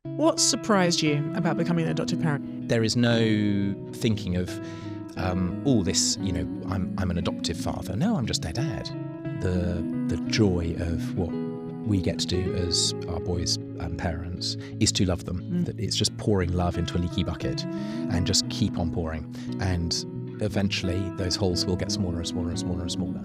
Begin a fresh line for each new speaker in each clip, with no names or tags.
What surprised you about becoming an adoptive parent?
There is no thinking of, this, I'm an adoptive father. No, I'm just their dad. The joy of what we get to do as our boys' parents is to love them. That it's just pouring love into a leaky bucket and just keep on pouring. And eventually those holes will get smaller and smaller and smaller and smaller.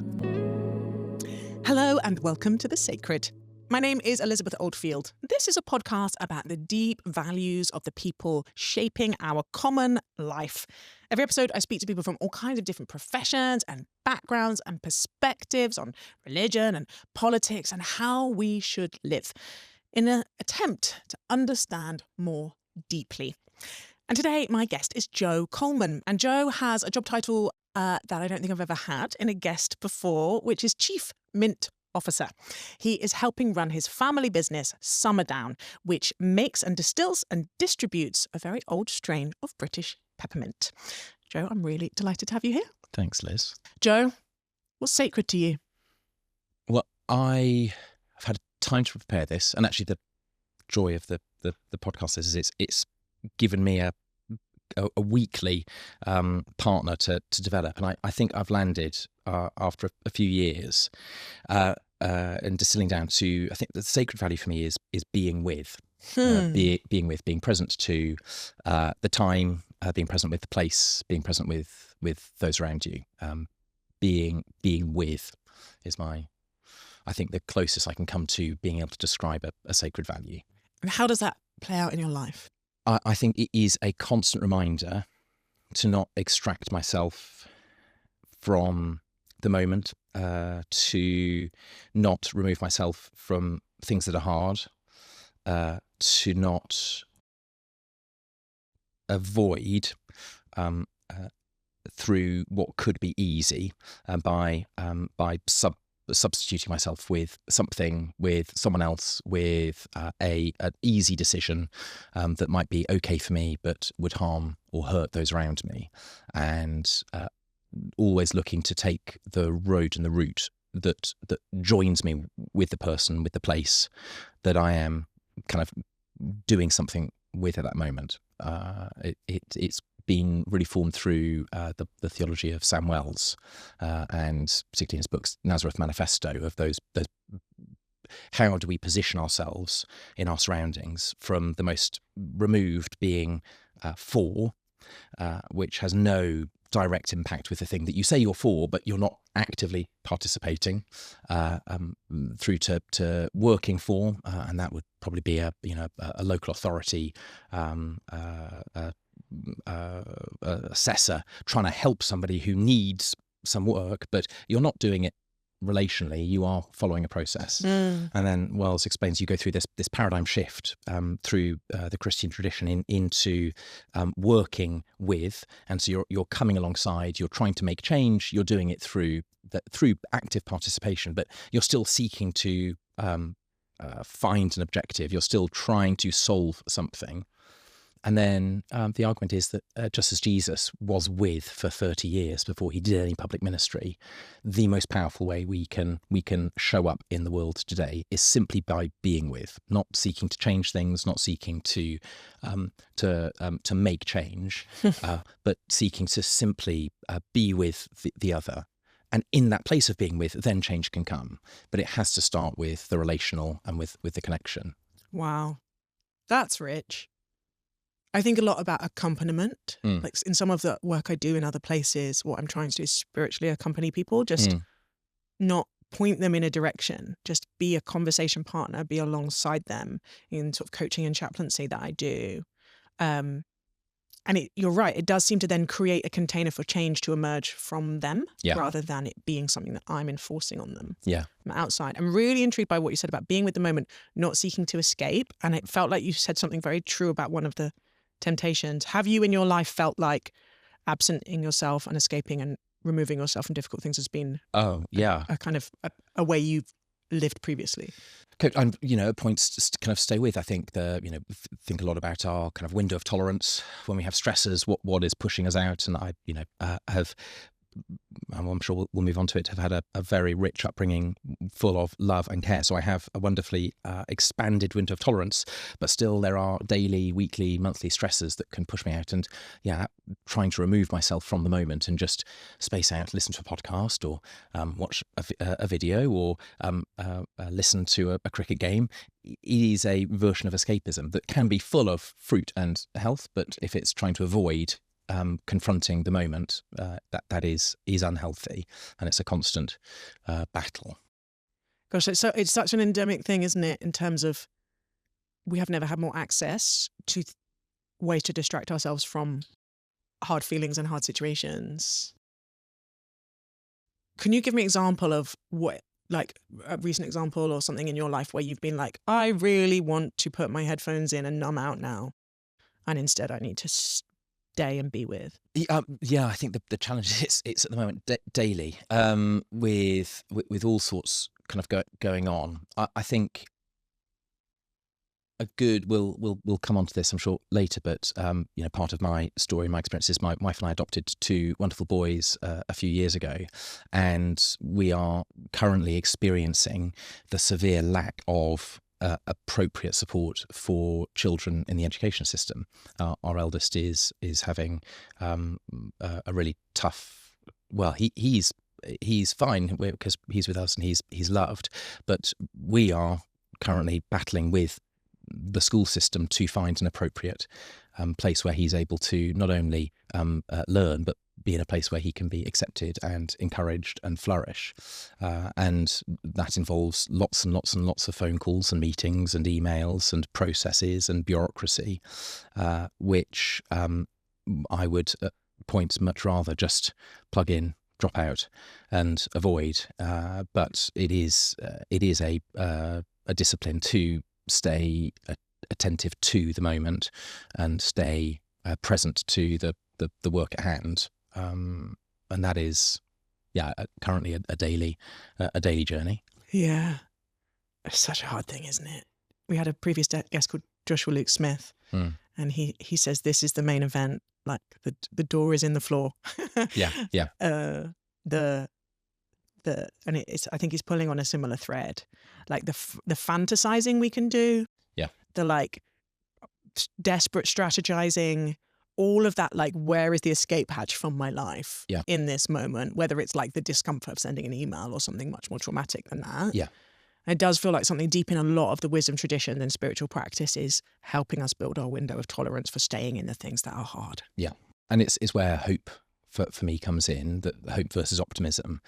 Hello and welcome to The Sacred. My name is Elizabeth Oldfield. This is a podcast about the deep values of the people shaping our common life. Every episode, I speak to people from all kinds of different professions and backgrounds and perspectives on religion and politics and how we should live in an attempt to understand more deeply. And today, my guest is Jo Colman. And Jo has a job title that I don't think I've ever had in a guest before, which is Chief Mint Officer. He is helping run his family business, Summerdown, which makes and distills and distributes a very old strain of British peppermint. Jo, I'm really delighted to have you here.
Thanks, Liz.
Jo, what's sacred to you?
Well, I have had time to prepare this, and actually the joy of the podcast is it's given me a weekly partner to develop, and I think I've landed after a few years and distilling down to, I think the sacred value for me is being with, being present to the time, being present with the place, being present with those around you. Being with is I think the closest I can come to being able to describe a sacred value.
And how does that play out in your life?
I think it is a constant reminder to not extract myself from the moment, to not remove myself from things that are hard, to not avoid through what could be easy by substituting myself with something, with someone else, with an easy decision that might be okay for me but would harm or hurt those around me, and always looking to take the road and the route that joins me with the person, with the place that I am kind of doing something with at that moment. It's been really formed through the theology of Sam Wells, and particularly in his books Nazareth Manifesto, of those how do we position ourselves in our surroundings, from the most removed being for, which has no direct impact with the thing that you say you're for, but you're not actively participating, through to working for, and that would probably be a local authority, assessor trying to help somebody who needs some work, but you're not doing it relationally, you are following a process. And then Wells explains you go through this paradigm shift through the Christian tradition into working with, and so you're coming alongside, you're trying to make change, you're doing it through active participation, but you're still seeking to find an objective, you're still trying to solve something. And then the argument is that just as Jesus was with for 30 years before he did any public ministry, the most powerful way we can show up in the world today is simply by being with, not seeking to change things, not seeking to make change, but seeking to simply be with the other. And in that place of being with, then change can come. But it has to start with the relational and with the connection.
Wow, that's rich. I think a lot about accompaniment. Like in some of the work I do in other places, what I'm trying to do is spiritually accompany people, just not point them in a direction, just be a conversation partner, be alongside them in sort of coaching and chaplaincy that I do. And you're right, it does seem to then create a container for change to emerge from them, rather than it being something that I'm enforcing on them from outside. I'm really intrigued by what you said about being with the moment, not seeking to escape. And it felt like you said something very true about one of the temptations. Have you in your life felt like absenting yourself and escaping and removing yourself from difficult things has been a kind of a way you've lived previously?
And points to kind of stay with. I think think a lot about our kind of window of tolerance when we have stressors, what is pushing us out, and I have I'm sure we'll move on to it, have had a very rich upbringing full of love and care. So I have a wonderfully expanded window of tolerance, but still there are daily, weekly, monthly stresses that can push me out. And trying to remove myself from the moment and just space out, listen to a podcast or watch a video or listen to a cricket game is a version of escapism that can be full of fruit and health. But if it's trying to avoid confronting the moment, that is unhealthy, and it's a constant battle.
Gosh, it's such an endemic thing, isn't it? In terms of we have never had more access to ways to distract ourselves from hard feelings and hard situations. Can you give me an example of what, like a recent example or something in your life where you've been like, I really want to put my headphones in and numb out now, and instead I need to stay and be with?
I think the challenge is it's at the moment daily, with all sorts kind of going on. I think a good we'll come on to this, I'm sure, later, but part of my story, my experience is my wife and I adopted two wonderful boys a few years ago, and we are currently experiencing the severe lack of appropriate support for children in the education system. Our eldest is having a really tough. Well, he's fine because he's with us and he's loved, but we are currently battling with the school system to find an appropriate place where he's able to not only learn but be in a place where he can be accepted and encouraged and flourish, and that involves lots and lots and lots of phone calls and meetings and emails and processes and bureaucracy, which I would point much rather just plug in, drop out and avoid, but it is a discipline to stay attentive to the moment and stay present to the work at hand, and that is currently a daily journey.
Yeah, it's such a hard thing, isn't it? We had a previous guest called Joshua Luke Smith, and he says this is the main event, like the door is in the floor. And it's, I think he's pulling on a similar thread, like the fantasizing we can do, the like desperate strategizing, all of that, like where is the escape hatch from my life in this moment, whether it's like the discomfort of sending an email or something much more traumatic than that. It does feel like something deep in a lot of the wisdom tradition and spiritual practice is helping us build our window of tolerance for staying in the things that are hard.
And it's where hope for me comes in, that hope versus optimism.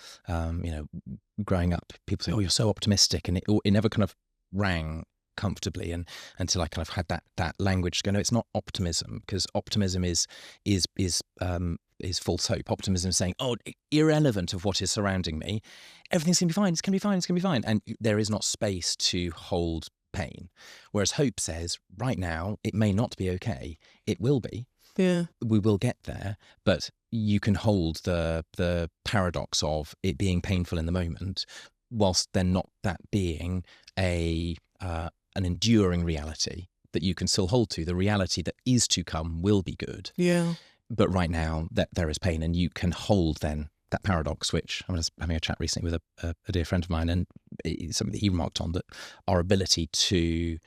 Growing up, people say, oh, you're so optimistic, and it never kind of rang comfortably, and until I kind of had that language to go, no, it's not optimism, because optimism is false hope. Optimism is saying, oh, irrelevant of what is surrounding me, everything's gonna be fine, it's gonna be fine, and there is not space to hold pain. Whereas hope says, right now it may not be okay, it will be. We will get there, but you can hold the paradox of it being painful in the moment, whilst then not that being an enduring reality that you can still hold to. The reality that is to come will be good. But right now that there is pain, and you can hold then that paradox, which I was having a chat recently with a dear friend of mine, and it's something that he remarked on, that our ability to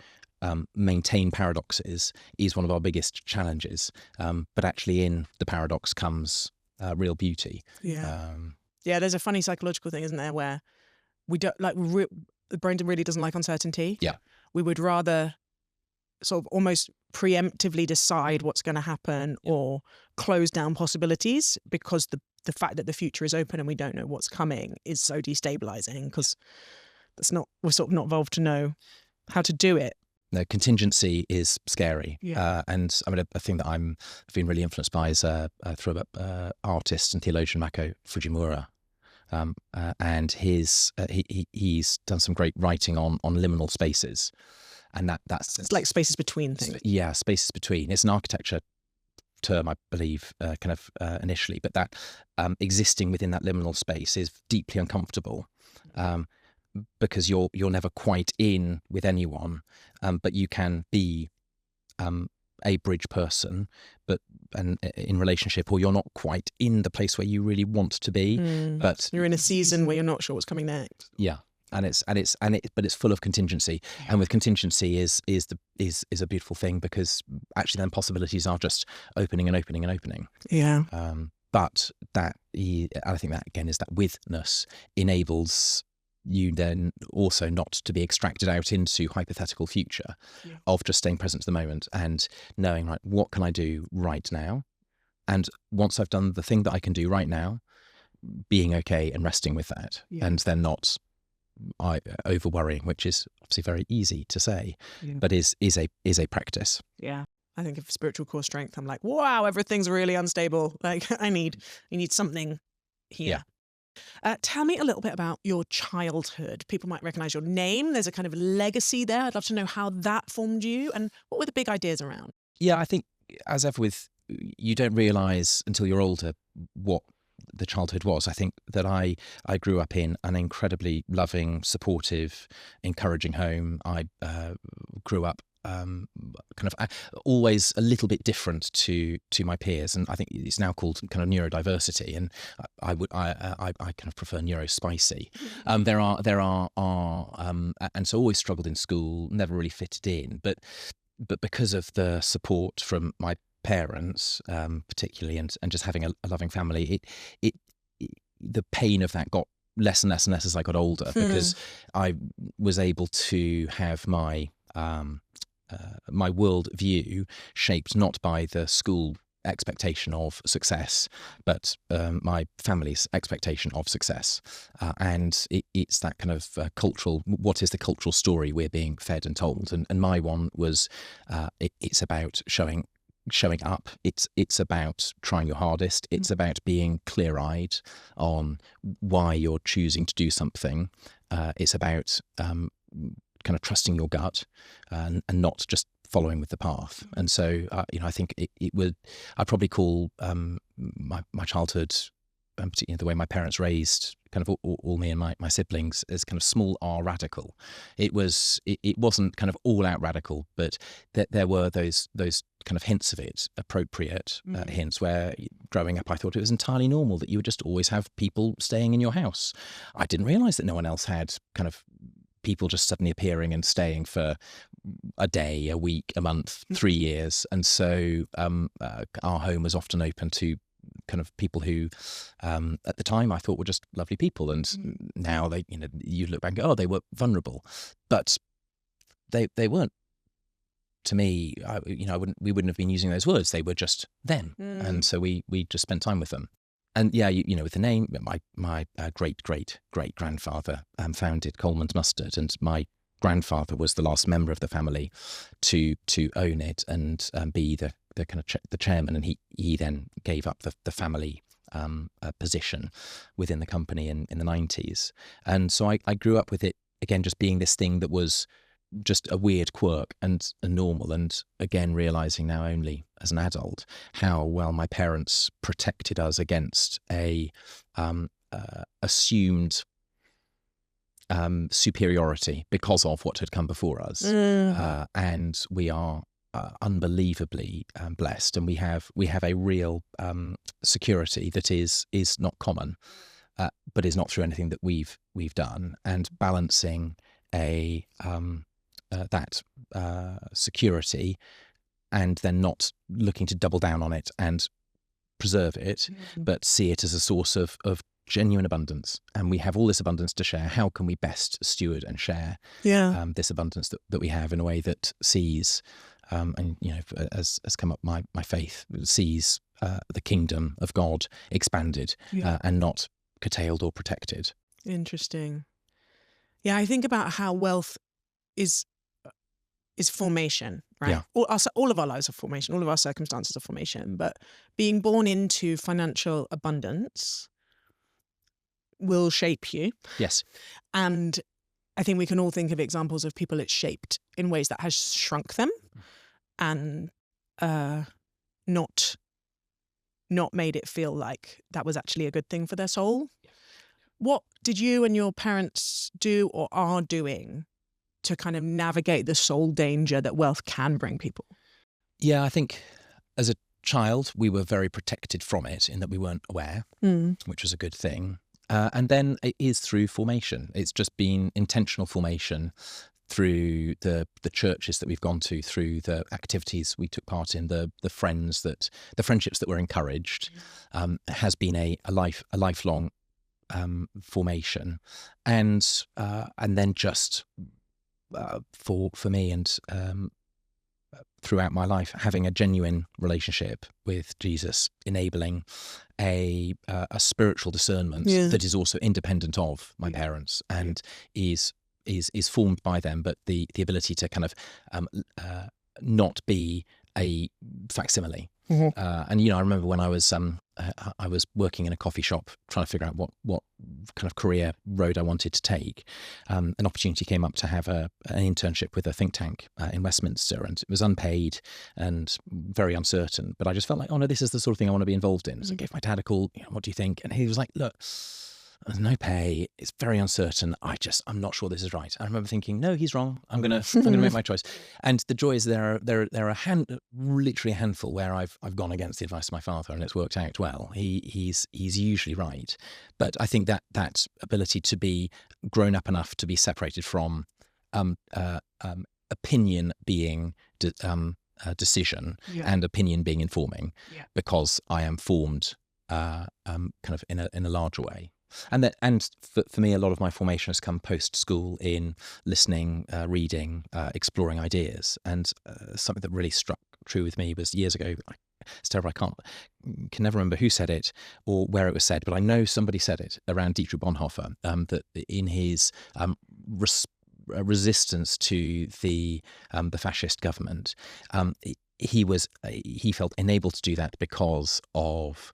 maintain paradoxes is one of our biggest challenges, but actually in the paradox comes real beauty.
There's a funny psychological thing, isn't there, where we don't like the brain really doesn't like uncertainty. We would rather sort of almost preemptively decide what's going to happen or close down possibilities, because the fact that the future is open and we don't know what's coming is so destabilizing, because we're sort of not evolved to know how to do it.
No, contingency is scary. And I mean, a thing that I've been really influenced by is through artist and theologian Mako Fujimura. And he's done some great writing on liminal spaces. And that's
it's like spaces between things.
Spaces between. It's an architecture term, I believe, initially, but that existing within that liminal space is deeply uncomfortable. Because you're never quite in with anyone, but you can be a bridge person, and in relationship, or you're not quite in the place where you really want to be, but
you're in a season where you're not sure what's coming next.
Yeah. But it's full of contingency, and with contingency is a beautiful thing, because actually then possibilities are just opening and opening and opening.
Yeah.
But I think that again is that withness enables you then also not to be extracted out into hypothetical future of just staying present to the moment and knowing, right, what can I do right now? And once I've done the thing that I can do right now, being okay and resting with that, and then not over worrying, which is obviously very easy to say, but is a practice.
Yeah. I think of spiritual core strength, I'm like, wow, everything's really unstable. Like I need something here. Tell me a little bit about your childhood. People might recognize your name. There's a kind of legacy there. I'd love to know how that formed you, and what were the big ideas around?
Yeah, I think as ever with, you don't realize until you're older what the childhood was. I think that I grew up in an incredibly loving, supportive, encouraging home. I grew up kind of always a little bit different to my peers, and I think it's now called kind of neurodiversity, and I kind of prefer neurospicy. There are and so always struggled in school, never really fitted in, but because of the support from my parents, particularly, and just having a loving family, the pain of that got less and less and less as I got older, because I was able to have my world view shaped not by the school expectation of success, but my family's expectation of success, and it's that kind of cultural. What is the cultural story we're being fed and told? And my one was it's about showing up. It's about trying your hardest. It's about being clear-eyed on why you're choosing to do something. It's about kind of trusting your gut and not just following with the path. And so, I think it would. I'd probably call my childhood, particularly the way my parents raised kind of all me and my siblings, as kind of small R radical. It wasn't kind of all out radical, but there were those kind of hints of it, appropriate hints, where growing up I thought it was entirely normal that you would just always have people staying in your house. I didn't realise that no one else had kind of people just suddenly appearing and staying for a day, a week, a month, 3 years. And so our home was often open to kind of people who at the time I thought were just lovely people, and now they, you look back and go, oh, they were vulnerable, but they weren't. To me, we wouldn't have been using those words. They were just them, and so we just spent time with them. And yeah, with the name, my great grandfather founded Coleman's Mustard, and my grandfather was the last member of the family to own it and be the kind of the chairman, and he then gave up the family position within the company in the 90s. And so I grew up with it, again, just being this thing that was just a weird quirk and a normal, and again realizing now only as an adult how well my parents protected us against a assumed superiority because of what had come before us. And we are unbelievably blessed, and we have a real security that is not common, but is not through anything that we've done, and balancing that security, and then not looking to double down on it and preserve it, but see it as a source of genuine abundance. And we have all this abundance to share. How can we best steward and share this abundance that we have in a way that sees, and as come up, my faith sees the kingdom of God expanded and not curtailed or protected.
Interesting. Yeah, I think about how wealth is formation, right?
Yeah.
All of our lives are formation, all of our circumstances are formation, but being born into financial abundance will shape you.
Yes.
And I think we can all think of examples of people it's shaped in ways that has shrunk them and not made it feel like that was actually a good thing for their soul. What did you and your parents do or are doing to kind of navigate the soul danger that wealth can bring people?
Yeah, I think as a child, we were very protected from it in that we weren't aware, which was a good thing. And then it is through formation. It's just been intentional formation through the churches that we've gone to, through the activities we took part in, the friendships that were encouraged, has been a lifelong formation, and then just for me and throughout my life, having a genuine relationship with Jesus, enabling a spiritual discernment that is also independent of my parents and is formed by them, but the ability to kind of not be a facsimile. And I remember when I was working in a coffee shop trying to figure out what kind of career road I wanted to take. An opportunity came up to have an internship with a think tank in Westminster, and it was unpaid and very uncertain. But I just felt like, oh no, this is the sort of thing I want to be involved in. So I gave my dad a call. What do you think? And he was like, look, there's no pay. It's very uncertain. I'm not sure this is right. I remember thinking, no, he's wrong. I'm gonna make my choice. And the joy is there are literally a handful where I've gone against the advice of my father and it's worked out well. He's usually right. But I think that ability to be grown up enough to be separated from opinion being decision and opinion being informing, because I am formed kind of in a larger way. And for me, a lot of my formation has come post-school in listening, reading, exploring ideas. And something that really struck true with me was years ago. It's terrible. I can never remember who said it or where it was said, but I know somebody said it around Dietrich Bonhoeffer, that in his resistance to the fascist government, he felt enabled to do that because of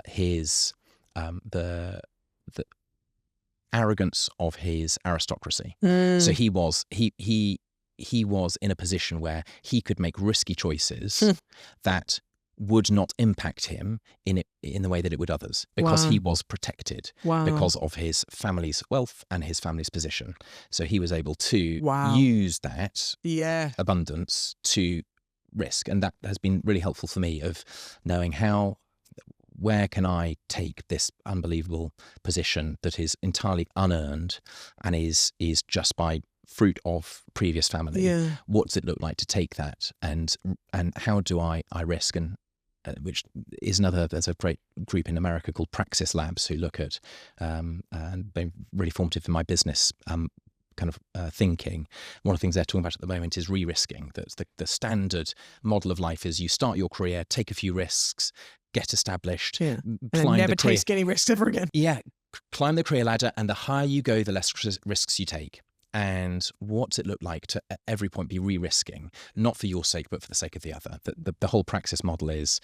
his the arrogance of his aristocracy. So he was in a position where he could make risky choices that would not impact him in the way that it would others, because he was protected because of his family's wealth and his family's position. So he was able to use that abundance to risk, and that has been really helpful for me, of knowing where can I take this unbelievable position that is entirely unearned and is just by fruit of previous family. What does it look like to take that, and how do I risk? And which is there's a great group in America called Praxis Labs who look at and they're really formative in my business kind of thinking. One of the things they're talking about at the moment is re-risking. That's the standard model of life is you start your career, take a few risks, get established,
and never take any risks ever again.
Climb the career ladder, and the higher you go, the less risks you take. And what's it look like to at every point be re-risking, not for your sake, but for the sake of the other? The whole praxis model is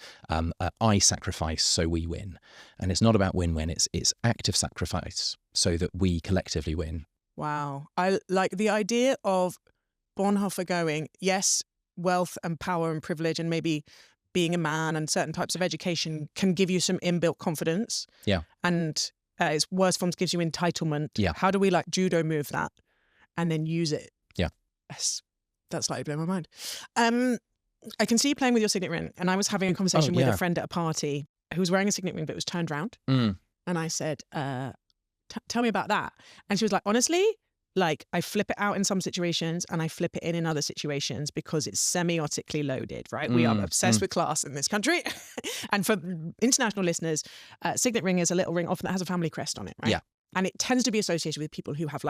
I sacrifice so we win. And it's not about win-win, it's active sacrifice so that we collectively win.
Wow. I like the idea of Bonhoeffer going, yes, wealth and power and privilege and maybe being a man and certain types of education can give you some inbuilt confidence. And its worst forms gives you entitlement. How do we judo move that and then use it? Yes. That's slightly blown my mind. I can see you playing with your signet ring, and I was having a conversation with a friend at a party who was wearing a signet ring but was turned round. And I said, tell me about that. And she was like, honestly, I flip it out in some situations and I flip it in other situations because it's semiotically loaded, right? We are obsessed with class in this country. And for international listeners, signet ring is a little ring often that has a family crest on it, right? And it tends to be associated with people who have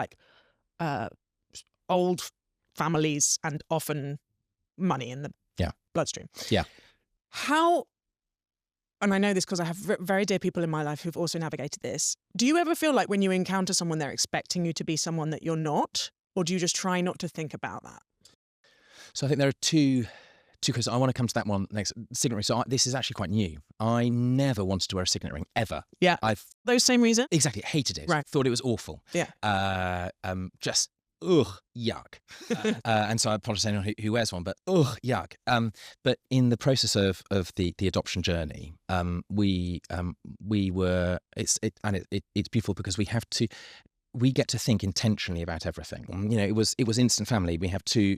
old families and often money in the bloodstream. How, and I know this because I have very dear people in my life who've also navigated this. Do you ever feel like when you encounter someone, they're expecting you to be someone that you're not? Or do you just try not to think about that?
So I think there are two because I want to come to that one next. Signet ring. So this is actually quite new. I never wanted to wear a signet ring ever.
Those same reasons?
Exactly. Hated it.
Right.
Thought it was awful. Just yuck. And so I apologize to anyone who wears one, but yuck. But in the process of the adoption journey, we were it's beautiful because we get to think intentionally about everything. It was instant family. We have two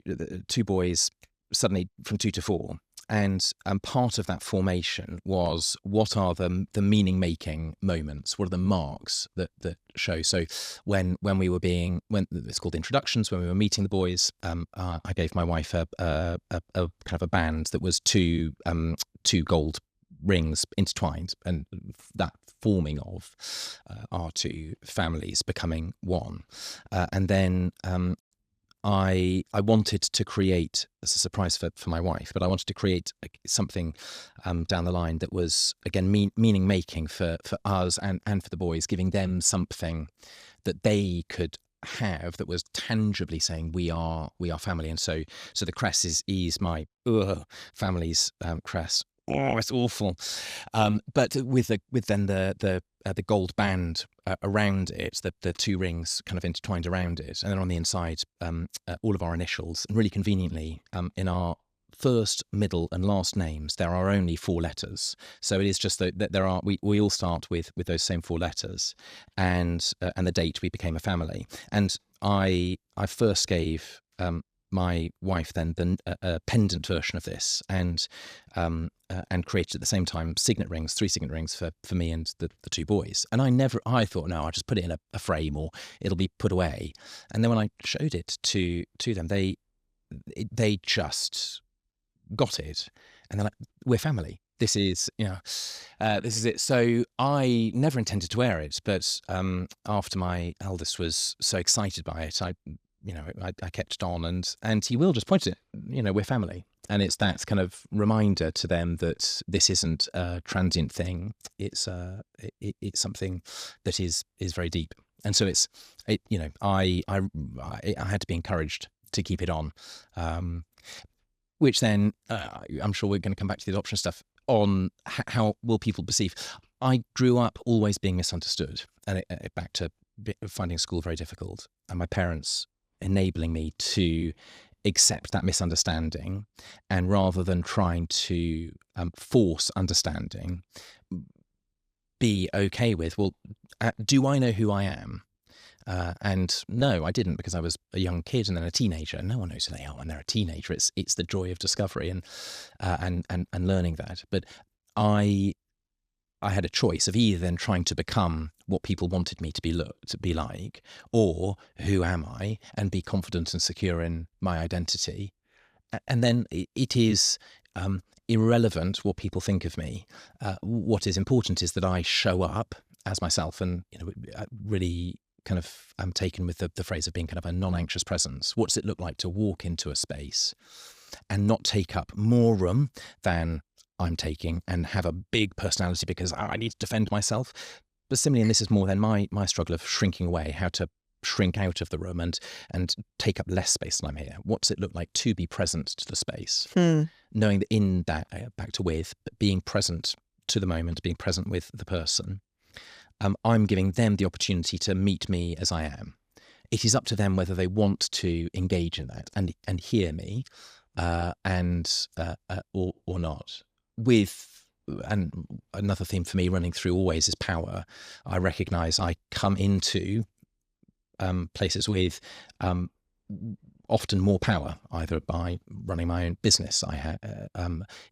boys suddenly from 2 to 4. And part of that formation was, what are the meaning-making moments? What are the marks that show? So when it's called introductions, when we were meeting the boys, I gave my wife a kind of a band that was two gold rings intertwined, and that forming of our two families becoming one. And then I wanted to create, as a surprise for my wife, but I wanted to create something down the line that was, again, meaning making for us and for the boys, giving them something that they could have that was tangibly saying we are family. And so the crest is my family's crest. Oh, it's awful. But with then the gold band around it, the two rings kind of intertwined around it, and then on the inside, all of our initials. And really conveniently, in our first, middle, and last names, there are only 4 letters. So it is just that there are we all start with those same 4 letters, and the date we became a family. And I first gave my wife then a pendant version of this, and created at the same time 3 signet rings for me and the 2 boys. And I thought, no, I'll just put it in a frame, or it'll be put away. And then when I showed it to them, they just got it, and they're like, we're family. This is this is it. So I never intended to wear it, but after my eldest was so excited by it, I kept it on, and he will just point at it, we're family. And it's that kind of reminder to them that this isn't a transient thing. It's something that is very deep. And so I had to be encouraged to keep it on, which then I'm sure we're going to come back to the adoption stuff on how will people perceive. I grew up always being misunderstood, and back to finding school very difficult, and my parents enabling me to accept that misunderstanding, and rather than trying to force understanding, be okay with, well, do I know who I am? And no, I didn't, because I was a young kid and then a teenager. No one knows who they are when they're a teenager. It's the joy of discovery and learning that. But I had a choice of either then trying to become what people wanted me to be like, or who am I, and be confident and secure in my identity. And then it is irrelevant what people think of me. What is important is that I show up as myself, and really kind of I'm taken with the phrase of being kind of a non-anxious presence. What does it look like to walk into a space and not take up more room than I'm taking, and have a big personality because I need to defend myself? But similarly, and this is more than my struggle of shrinking away, how to shrink out of the room and take up less space than I'm here. What does it look like to be present to the space? Knowing that in that, back to with, being present to the moment, being present with the person, I'm giving them the opportunity to meet me as I am. It is up to them whether they want to engage in that and hear me, or not. And another theme for me running through always is power. I recognise I come into places with often more power, either by running my own business. I have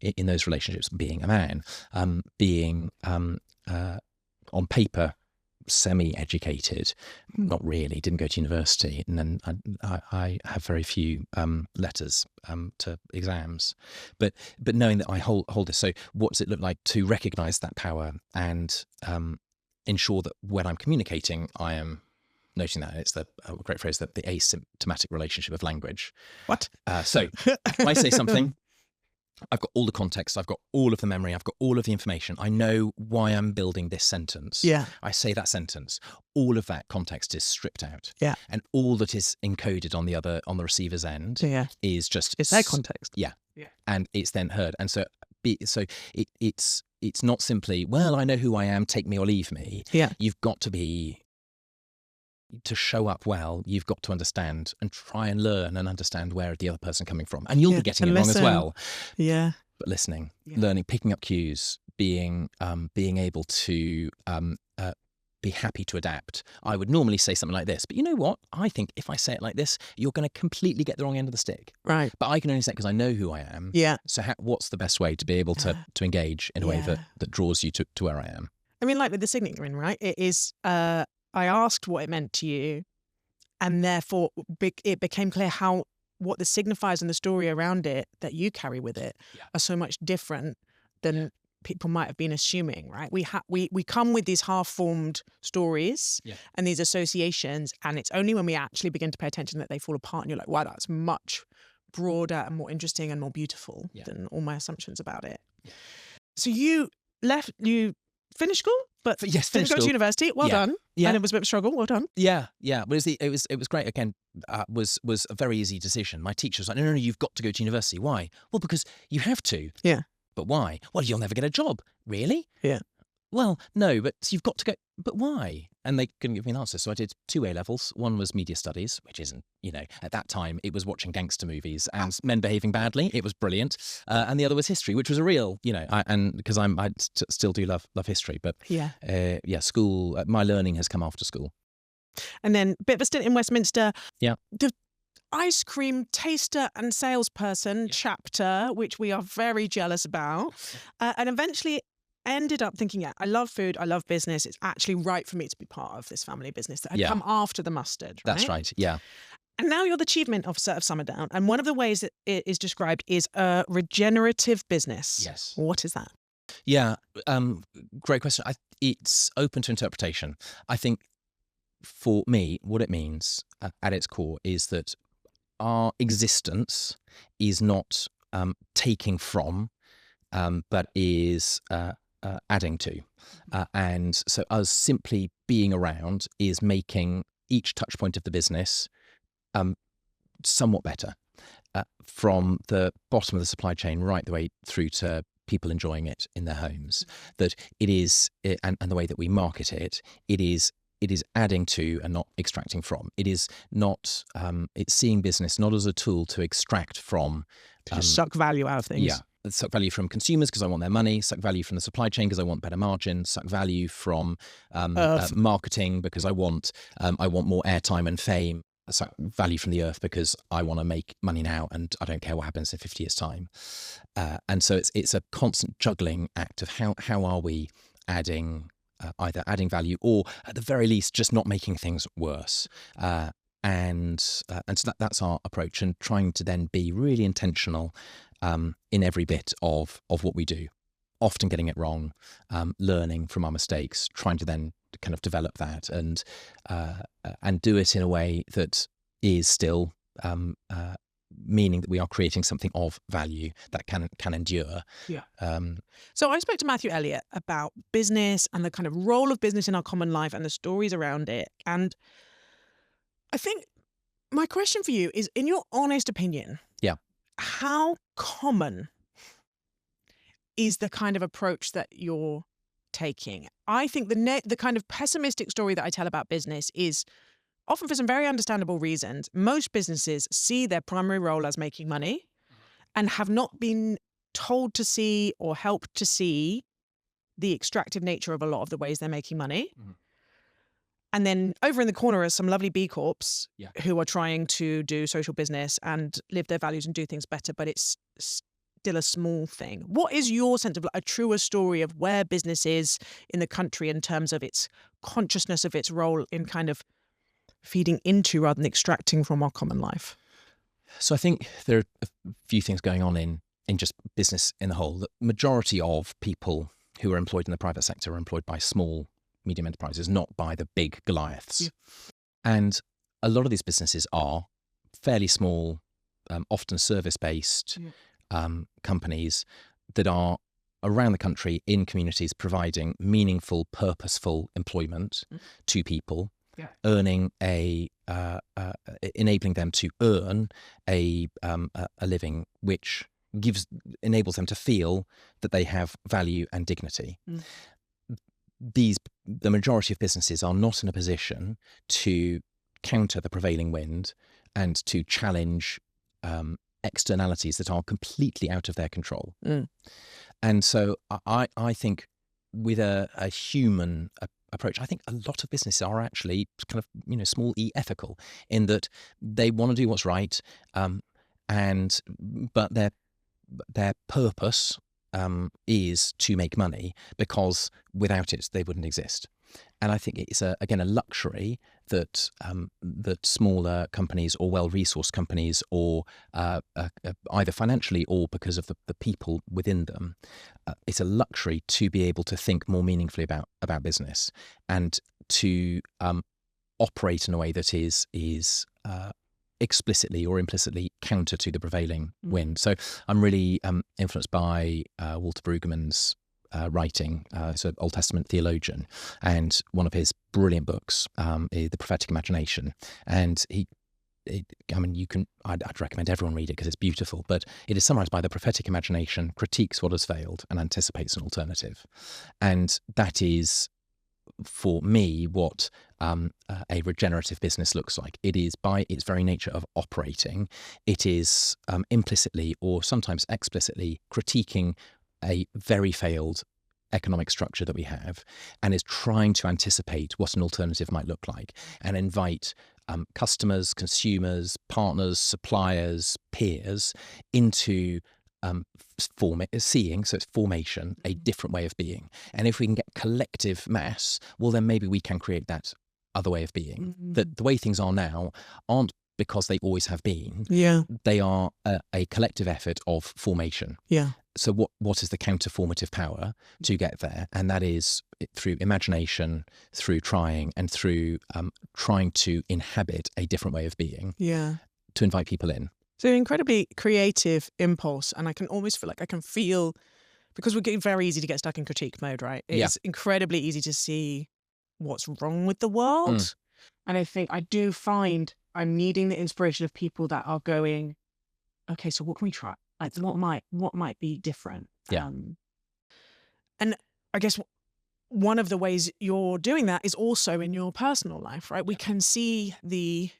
in those relationships, being a man, being on paper semi-educated, not really, didn't go to university, and then I have very few letters to exams, but knowing that I hold this. So what does it look like to recognise that power and ensure that when I'm communicating, I am noting that? It's a great phrase, that the asymptomatic relationship of language.
What?
So if I say something, I've got all the context, I've got all of the memory, I've got all of the information. I know why I'm building this sentence.
Yeah.
I say that sentence. All of that context is stripped out.
Yeah.
And all that is encoded on the receiver's end is just...
It's their context.
Yeah. And it's then heard. And so it's not simply, well, I know who I am, take me or leave me.
Yeah.
You've got to show up well, you've got to understand and try and learn and understand where the other person coming from. And you'll be getting it wrong as well.
Yeah.
But listening, learning, picking up cues, being able to be happy to adapt. I would normally say something like this, but you know what? I think if I say it like this, you're going to completely get the wrong end of the stick.
Right.
But I can only say it because I know who I am.
Yeah.
So what's the best way to be able to engage in a way that draws you to where I am?
I mean, like with the signet ring, right? It is, I asked what it meant to you, and therefore it became clear what the signifiers and the story around it that you carry with it are so much different than people might have been assuming, right? We come with these half-formed stories and these associations, and it's only when we actually begin to pay attention that they fall apart, and you're like, wow, that's much broader and more interesting and more beautiful than all my assumptions about it. Yeah. So you finished school, but
finished
didn't go
school.
to university. Well done.
Yeah.
And it was a bit of a struggle. Well done.
Yeah. But it was great. Again, was a very easy decision. My teacher was like, no, you've got to go to university. Why? Well, because you have to.
Yeah.
But why? Well, you'll never get a job. Really?
Yeah.
Well, no, but you've got to go. But why? And they couldn't give me an answer. So I did 2 A-levels. One was media studies, which isn't, at that time it was watching gangster movies and men behaving badly. It was brilliant. And the other was history, which was a real, and because I still do love history. But school, my learning has come after school.
And then a bit of a stint in Westminster.
Yeah.
The ice cream taster and salesperson chapter, which we are very jealous about. And eventually ended up thinking, I love food, I love business. It's actually right for me to be part of this family business that had come after the mustard. Right?
That's right, yeah.
And now you're the achievement officer of Summerdown. And one of the ways that it is described is a regenerative business.
Yes.
What is that?
Yeah, great question. It's open to interpretation. I think for me, what it means at its core is that our existence is not taking from, but is adding to. And so us simply being around is making each touch point of the business somewhat better, from the bottom of the supply chain right the way through to people enjoying it in their homes. That it is, and the way that we market it, it is adding to and not extracting from. It is not, it's seeing business not as a tool to extract from.
To just suck value out of things.
Yeah. Suck value from consumers because I want their money, suck value from the supply chain because I want better margin, suck value from marketing because I want more airtime and fame, suck value from the earth because I want to make money now and I don't care what happens in 50 years' time. And so it's a constant juggling act of how are we adding, either adding value or at the very least just not making things worse. And so that's our approach, and trying to then be really intentional in every bit of what we do, often getting it wrong, learning from our mistakes, trying to then kind of develop that and do it in a way that is still meaning that we are creating something of value that can endure.
Yeah. So I spoke to Matthew Elliott about business and the kind of role of business in our common life and the stories around it. And I think my question for you is, in your honest opinion, how common is the kind of approach that you're taking? I think the kind of pessimistic story that I tell about business is often for some very understandable reasons. Most businesses see their primary role as making money and have not been told to see or helped to see the extractive nature of a lot of the ways they're making money. Mm-hmm. And then over in the corner are some lovely B Corps who are trying to do social business and live their values and do things better, but it's still a small thing. What is your sense of a truer story of where business is in the country in terms of its consciousness of its role in kind of feeding into rather than extracting from our common life?
So I think there are a few things going on in just business in the whole. The majority of people who are employed in the private sector are employed by small, medium enterprises, not by the big Goliaths. Yeah. And a lot of these businesses are fairly small, often service-based companies that are around the country in communities providing meaningful, purposeful employment to people, earning enabling them to earn a living which enables them to feel that they have value and dignity. The majority of businesses are not in a position to counter the prevailing wind and to challenge externalities that are completely out of their control. And so I think with a human approach. I think a lot of businesses are actually kind of, small e ethical, in that they want to do what's right, but their purpose is to make money, because without it they wouldn't exist. And I think it's again a luxury that that smaller companies or well-resourced companies, or either financially or because of the people within them, it's a luxury to be able to think more meaningfully about business, and to operate in a way that is explicitly or implicitly counter to the prevailing wind. So I'm really influenced by Walter Brueggemann's writing. He's an Old Testament theologian, and one of his brilliant books is The Prophetic Imagination. And I'd recommend everyone read it because it's beautiful, but it is summarized by: the prophetic imagination critiques what has failed and anticipates an alternative. And that is, for me, what a regenerative business looks like. It is, by its very nature of operating, it is implicitly or sometimes explicitly critiquing a very failed economic structure that we have, and is trying to anticipate what an alternative might look like, and invite customers, consumers, partners, suppliers, peers into seeing, so it's formation, a different way of being. And if we can get collective mass, well, then maybe we can create that other way of being. That the way things are now aren't because they always have been.
Yeah.
They are a collective effort of formation.
Yeah.
So what is the counterformative power to get there? And that is through imagination, through trying, and through trying to inhabit a different way of being.
Yeah.
To invite people in.
So incredibly creative impulse, and I can almost feel like I can feel, because we're getting very easy to get stuck in critique mode, right? It's incredibly easy to see what's wrong with the world. And I think I do find I'm needing the inspiration of people that are going, okay, so what can we try? Like, what might be different?
Yeah.
And I guess one of the ways you're doing that is also in your personal life, right? We can see the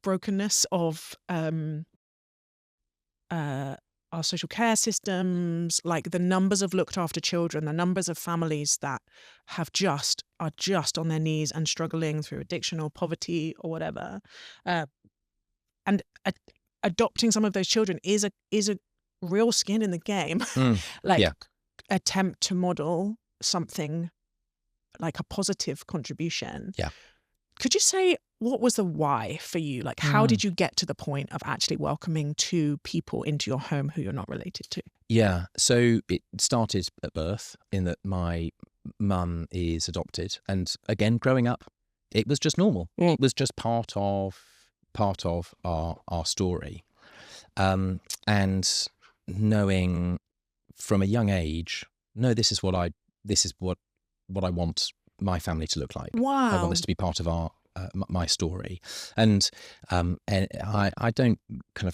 brokenness of our social care systems, like the numbers of looked after children, the numbers of families that are just on their knees and struggling through addiction or poverty or whatever. And adopting some of those children is a real skin in the game. Attempt to model something like a positive contribution.
Yeah.
Could you say, what was the why for you? Like, how did you get to the point of actually welcoming two people into your home who you're not related to?
Yeah. So it started at birth, in that my mum is adopted. And again, growing up, it was just normal. It was just part of our story. And knowing from a young age, no, this is what I want my family to look like.
Wow.
I want this to be part of our my story. And I don't kind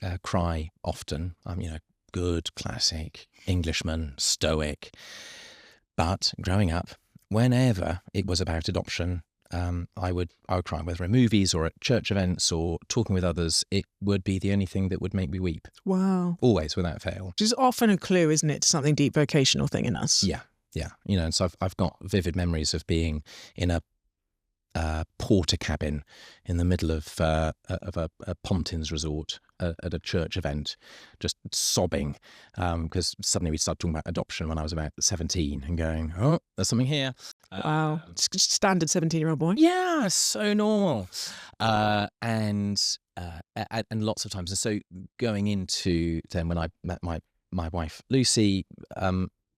of cry often. I'm good classic Englishman, stoic. But growing up, whenever it was about adoption, I would cry, whether in movies or at church events or talking with others. It would be the only thing that would make me weep.
Wow.
Always, without fail.
Which is often a clue, isn't it, to something deep vocational thing in us?
Yeah. Yeah, and so I've got vivid memories of being in a porter cabin in the middle of a Pontins resort at a church event, just sobbing because suddenly we started talking about adoption when I was about 17 and going, oh, there's something here.
Wow, just standard 17-year-old boy.
Yeah, so normal, and lots of times. And so going into then when I met my wife Lucy.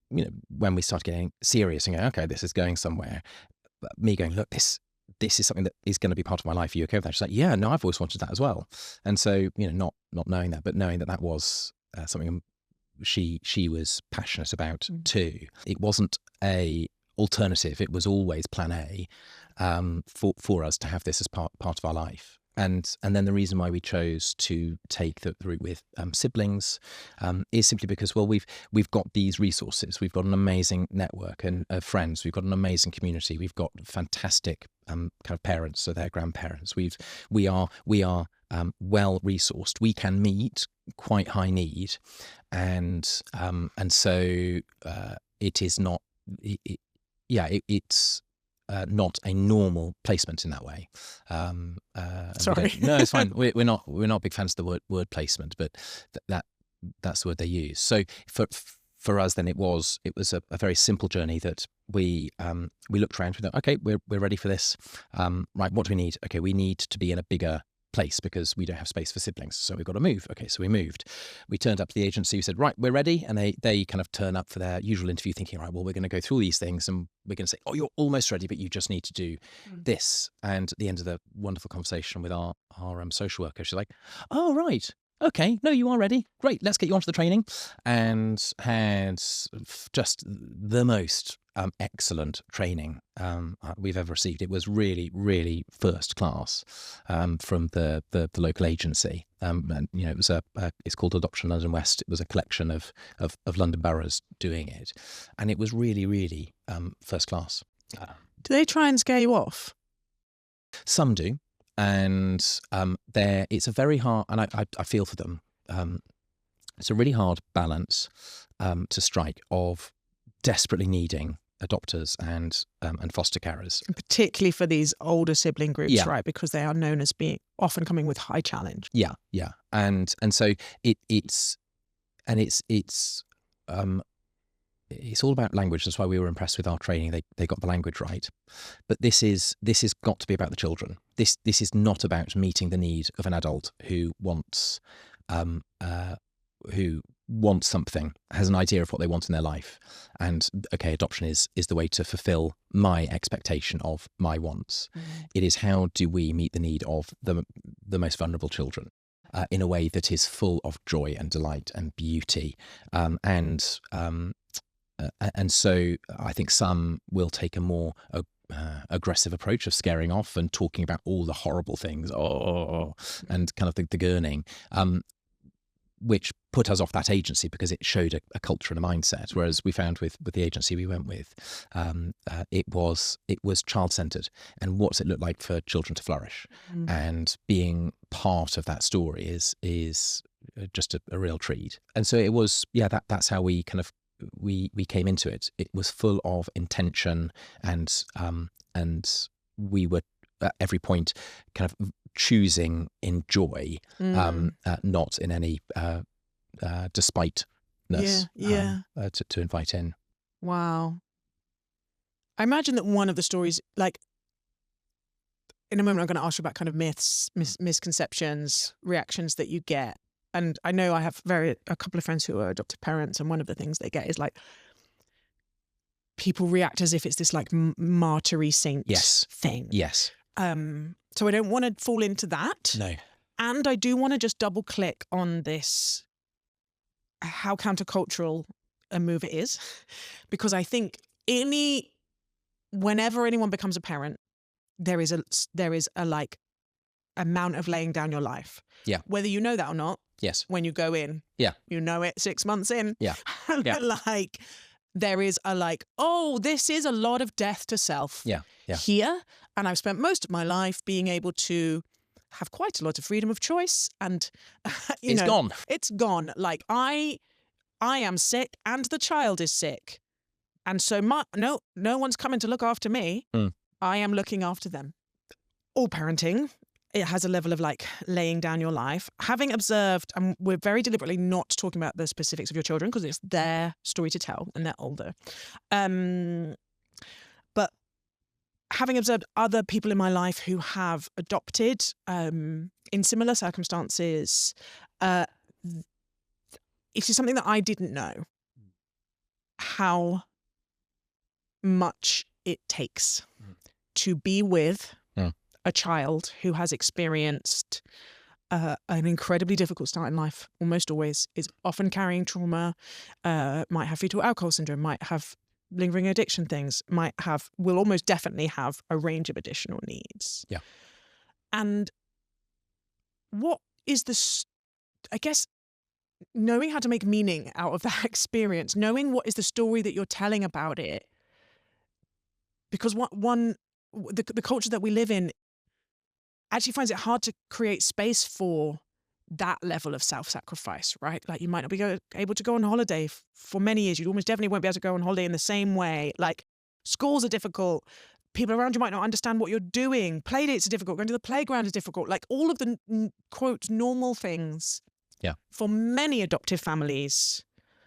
When we started getting serious and going, okay, this is going somewhere, me going, look, this is something that is going to be part of my life. Are you okay with that? She's like, yeah, no, I've always wanted that as well. And so, not knowing that, but knowing that was something she was passionate about too. It wasn't a alternative. It was always plan A for us to have this as part of our life. And then the reason why we chose to take the route with siblings is simply because, well, we've got these resources. We've got an amazing network and friends. We've got an amazing community. We've got fantastic kind of parents, so their grandparents. We are well resourced. We can meet quite high need, and so it is not. it's not a normal placement in that way.
Sorry.
No, it's fine. We're not big fans of the word placement, but that's the word they use. So for us, then it was a very simple journey that we looked around. We thought, okay, we're ready for this. Right, what do we need? Okay, we need to be in a bigger place because we don't have space for siblings, so we've got to move. Okay, so we moved. We turned up to the agency. We said, right, we're ready, and they kind of turn up for their usual interview, thinking, right, well, we're going to go through all these things, and we're going to say, oh, you're almost ready, but you just need to do this. And at the end of the wonderful conversation with our social worker, she's like, oh, right. Okay, no, you are ready. Great, let's get you onto the training. And had just the most excellent training we've ever received. It was really, really first class from the local agency. And it was it's called Adoption London West. It was a collection of London boroughs doing it, and it was really, really first class.
Do they try and scare you off?
Some do. And it's a very hard, and I feel for them. It's a really hard balance to strike of desperately needing adopters and foster carers,
and particularly for these older sibling groups, right? Because they are known as being often coming with high challenge.
Yeah, and so it's all about language. That's why we were impressed with our training. They got the language right. But this has got to be about the children. This is not about meeting the need of an adult who wants something, has an idea of what they want in their life. And okay, adoption is the way to fulfill my expectation of my wants. It is, how do we meet the need of the most vulnerable children in a way that is full of joy and delight and beauty, and so I think some will take a more aggressive approach of scaring off and talking about all the horrible things, and kind of the gurning, which put us off that agency because it showed a culture and a mindset. Whereas we found with the agency we went with, it was child-centered, and what's it look like for children to flourish, and being part of that story is just a real treat. And so it was, that's how we kind of we came into it. It was full of intention, and we were at every point kind of choosing in joy, not in any despiteness, to invite in.
Wow. I imagine that one of the stories, like, in a moment I'm going to ask you about kind of myths, misconceptions, reactions that you get. And I know I have a couple of friends who are adoptive parents, and one of the things they get is like, people react as if it's this like martyry saint thing.
Yes.
So I don't want to fall into that.
No.
And I do want to just double click on this, how countercultural a move it is, because I think whenever anyone becomes a parent, there is a like amount of laying down your life.
Yeah.
Whether you know that or not.
Yes.
When you go in.
Yeah.
You know it 6 months in.
Yeah.
Like, there is a like, oh, this is a lot of death to self here. And I've spent most of my life being able to have quite a lot of freedom of choice. And,
it's gone.
It's gone. Like, I am sick and the child is sick. And so no one's coming to look after me. I am looking after them. All parenting, it has a level of like laying down your life. Having observed, and we're very deliberately not talking about the specifics of your children because it's their story to tell and they're older. But having observed other people in my life who have adopted in similar circumstances, it is something that I didn't know, how much it takes to be with a child who has experienced an incredibly difficult start in life, almost always, is often carrying trauma, might have fetal alcohol syndrome, might have lingering addiction things, will almost definitely have a range of additional needs.
Yeah.
And what is I guess, knowing how to make meaning out of that experience, knowing what is the story that you're telling about it, because the culture that we live in actually finds it hard to create space for that level of self-sacrifice, right? Like, you might not be able to go on holiday for many years. You almost definitely won't be able to go on holiday in the same way. Like, schools are difficult. People around you might not understand what you're doing. Play dates are difficult. Going to the playground is difficult. Like all of the, quote, normal things.
Yeah.
For many adoptive families,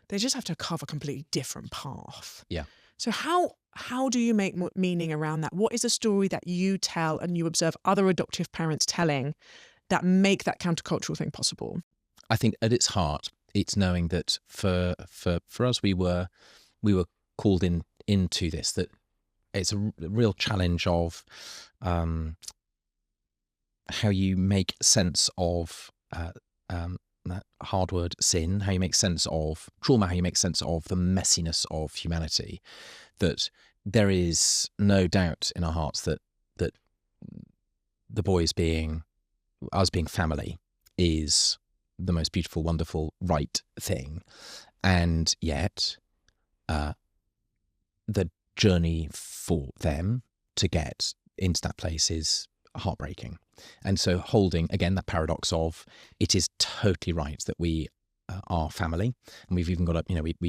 they just have to carve a completely different path.
Yeah.
So how do you make meaning around that? What is a story that you tell and you observe other adoptive parents telling that make that countercultural thing possible?
I think at its heart, it's knowing that for us, we were called into this, that it's a real challenge of how you make sense of that hard word sin, how you make sense of trauma, how you make sense of the messiness of humanity, that there is no doubt in our hearts that the boys us being family is the most beautiful, wonderful, right thing. And yet the journey for them to get into that place is heartbreaking. And so holding, again, that paradox of it is totally right that we are family. And we've even got a,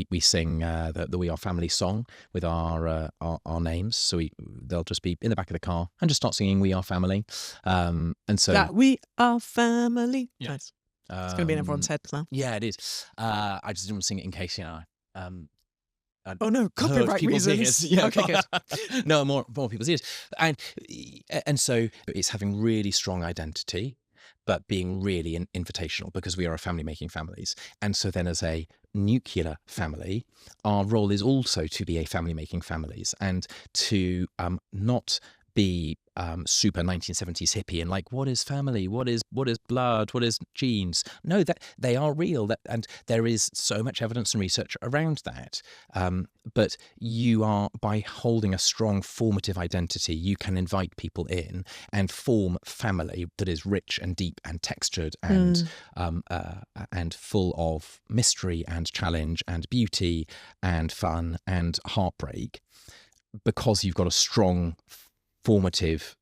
we sing the We Are Family song with our names. So they'll just be in the back of the car and just start singing We Are Family. And so
that we are family.
Yeah.
Nice. It's going to be in everyone's heads now.
Yeah, it is. I just didn't sing it in case,
oh no, copyright reasons.
Yeah.
Okay, good.
No, more people's ears. And so it's having really strong identity, but being really invitational, because we are a family making families. And so then as a nuclear family, our role is also to be a family making families, and to not be super 1970s hippie and like, what is family? What is blood? What is genes? No, that they are real. And there is so much evidence and research around that. But you are, by holding a strong formative identity, you can invite people in and form family that is rich and deep and textured and full of mystery and challenge and beauty and fun and heartbreak, because you've got a strong formative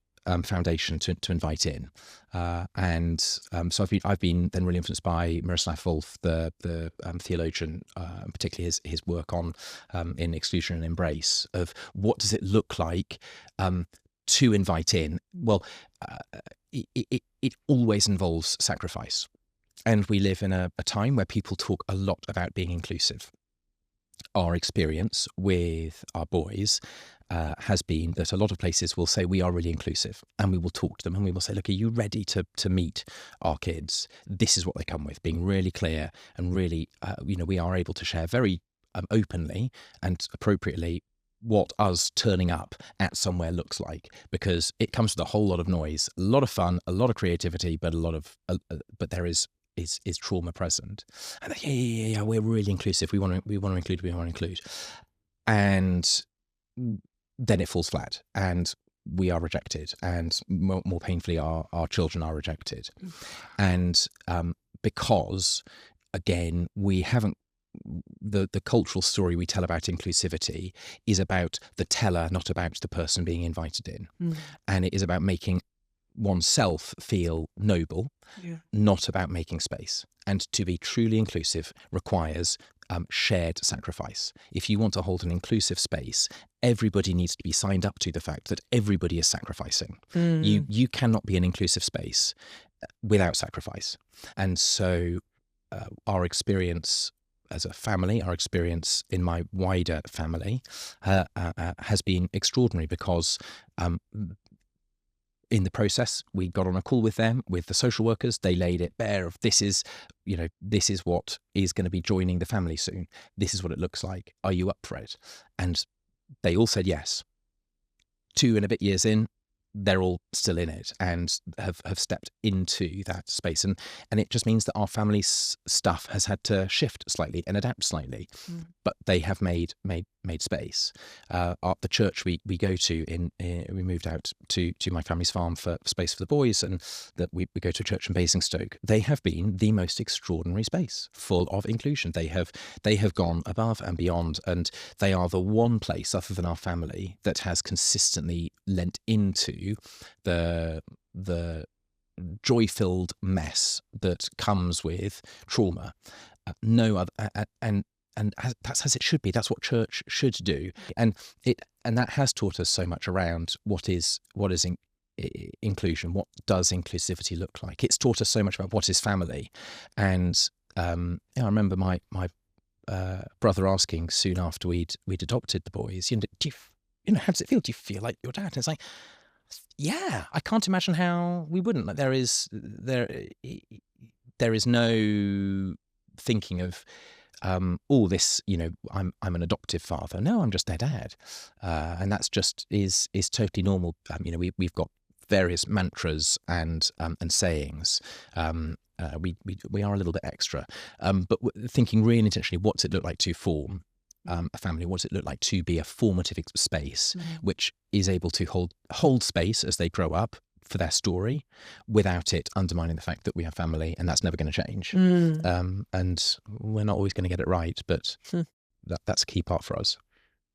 foundation to invite in, so I've been then really influenced by Miroslav Volf, the theologian, particularly his work on in exclusion and embrace, of what does it look like to invite in. Well, it always involves sacrifice, and we live in a time where people talk a lot about being inclusive. Our experience with our boys has been that a lot of places will say we are really inclusive, and we will talk to them and we will say, look, are you ready to meet our kids? This is what they come with, being really clear and really, we are able to share very openly and appropriately what us turning up at somewhere looks like, because it comes with a whole lot of noise, a lot of fun, a lot of creativity, but but there is trauma present. And yeah, we're really inclusive. We want to include. And then it falls flat, and we are rejected, and more painfully, our children are rejected. And because, again, we haven't, the cultural story we tell about inclusivity is about the teller, not about the person being invited in. And it is about making oneself feel noble, not about making space. And to be truly inclusive requires shared sacrifice. If you want to hold an inclusive space, everybody needs to be signed up to the fact that everybody is sacrificing. You cannot be an inclusive space without sacrifice. And so our experience as a family, our experience in my wider family has been extraordinary, because in the process, we got on a call with them, with the social workers. They laid it bare of this is what is going to be joining the family soon. This is what it looks like. Are you up for it? And they all said yes. 2 and a bit years in, they're all still in it and have stepped into that space. And it just means that our family's stuff has had to shift slightly and adapt slightly, but they have made space. The church we go to, we moved out to my family's farm for space for the boys, and that we go to a church in Basingstoke. They have been the most extraordinary space, full of inclusion. They have gone above and beyond, and they are the one place other than our family that has consistently lent into the joy-filled mess that comes with trauma. No other, and that's as it should be. That's what church should do, and that has taught us so much around what is inclusion. What does inclusivity look like? It's taught us so much about what is family, and I remember my brother asking soon after we'd adopted the boys, how does it feel? Do you feel like your dad? And it's like, yeah, I can't imagine how we wouldn't. Like there is no thinking of this, I'm an adoptive father. No, I'm just their dad, and that's just is totally normal. We've got various mantras and sayings. We are a little bit extra, but thinking really intentionally, what's it look like to form a family? What's it look like to be a formative space, which is able to hold space as they grow up for their story, without it undermining the fact that we have family, and that's never going to change. And we're not always going to get it right, but that's a key part for us.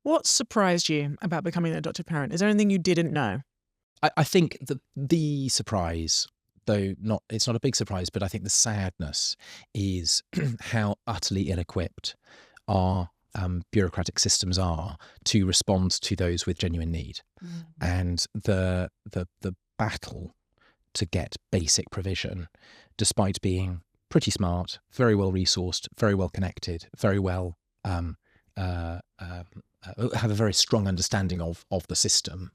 What surprised you about becoming an adoptive parent? Is there anything you didn't know?
I think the surprise, though it's not a big surprise, but I think the sadness is how utterly ill-equipped our bureaucratic systems are to respond to those with genuine need. And the battle to get basic provision, despite being pretty smart, very well resourced, very well connected, very well have a very strong understanding of the system.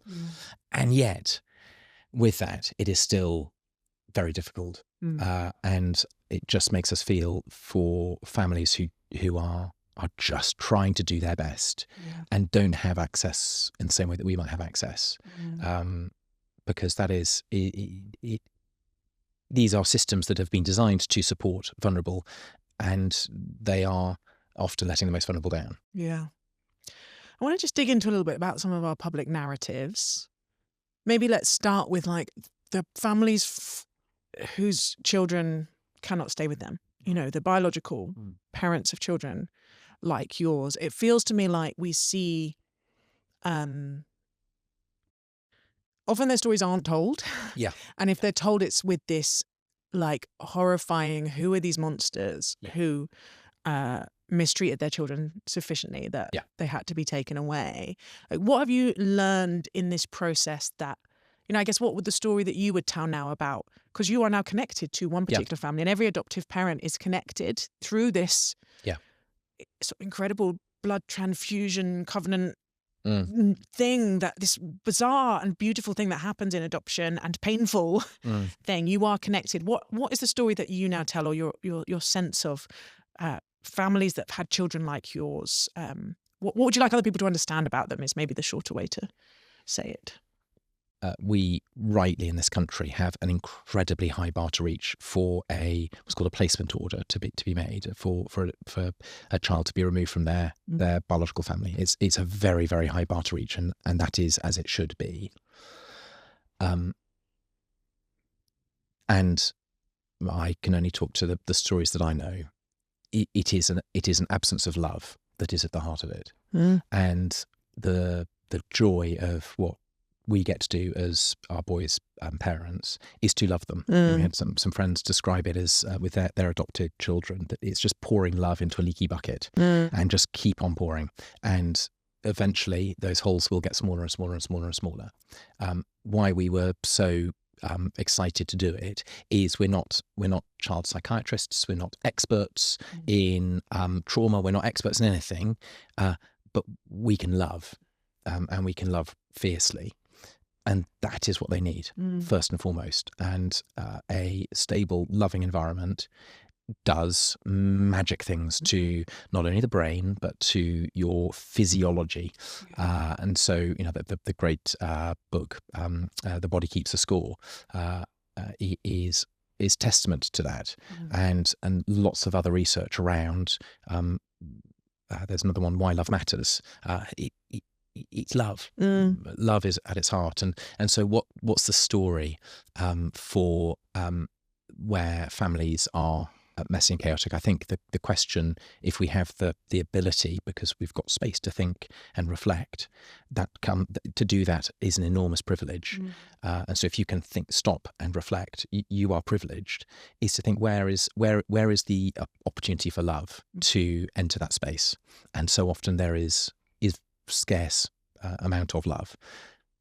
And yet with that, it is still very difficult. And it just makes us feel for families who are just trying to do their best and don't have access in the same way that we might have access. Because that is, these are systems that have been designed to support vulnerable, and they are often letting the most vulnerable down.
Yeah. I want to just dig into a little bit about some of our public narratives. Maybe let's start with like the families whose children cannot stay with them. The biological parents of children like yours. It feels to me like we see often their stories aren't told.
Yeah.
And if they're told, it's with this like horrifying, who are these monsters who mistreated their children sufficiently that they had to be taken away. Like, what have you learned in this process that, I guess what would the story that you would tell now about, because you are now connected to one particular family, and every adoptive parent is connected through this sort of incredible blood transfusion covenant thing, that this bizarre and beautiful thing that happens in adoption and painful thing. You are connected. What is the story that you now tell, or your sense of families that have had children like yours? What would you like other people to understand about them is maybe the shorter way to say it.
We rightly in this country have an incredibly high bar to reach for what's called a placement order to be made for a child to be removed from their biological family. It's a very, very high bar to reach, and that is as it should be. And I can only talk to the stories that I know. It is an absence of love that is at the heart of it, and the joy of what we get to do as our boys' parents is to love them. We had some friends describe it as with their adopted children, that it's just pouring love into a leaky bucket and just keep on pouring, and eventually those holes will get smaller and smaller and smaller and smaller. Why we were so excited to do it is we're not child psychiatrists, we're not experts in trauma, we're not experts in anything, but we can love, and we can love fiercely. And that is what they need, first and foremost. And a stable, loving environment does magic things to not only the brain, but to your physiology. And so, the great book, The Body Keeps a Score, is testament to that. And lots of other research around, there's another one, Why Love Matters. It's love. Love is at its heart, and so what's the story for where families are messy and chaotic. I think the question, if we have the ability, because we've got space to think and reflect, to do that is an enormous privilege. And so if you can stop and reflect, you are privileged. Is to think where is the opportunity for love to enter that space, and so often there is scarce amount of love,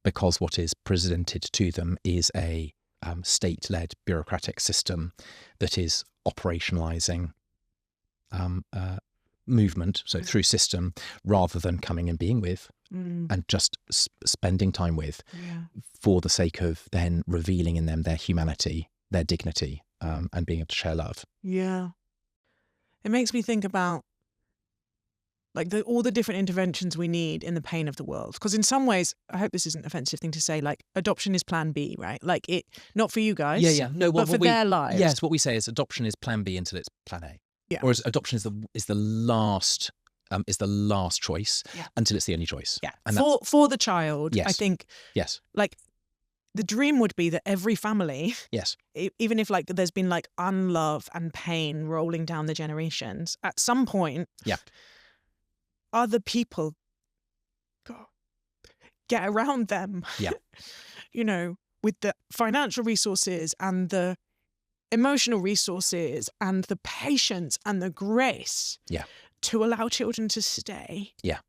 because what is presented to them is a state-led bureaucratic system that is operationalizing movement, so through system, rather than coming and being with and just spending time with, for the sake of then revealing in them their humanity, their dignity, and being able to share love.
Yeah. It makes me think about like all the different interventions we need in the pain of the world. Because in some ways, I hope this isn't an offensive thing to say, like adoption is plan B, right? Like not for you guys,
no,
but for their lives.
Yes, what we say is adoption is plan B until it's plan A.
Yeah.
Whereas adoption is the last choice until it's the only choice.
Yeah. And for the child,
yes.
I think.
Yes.
Like the dream would be that every family,
yes,
even if like there's been like unlove and pain rolling down the generations, at some point, other people get around them.
Yeah.
You know, with the financial resources and the emotional resources and the patience and the grace to allow children to stay.
Yeah.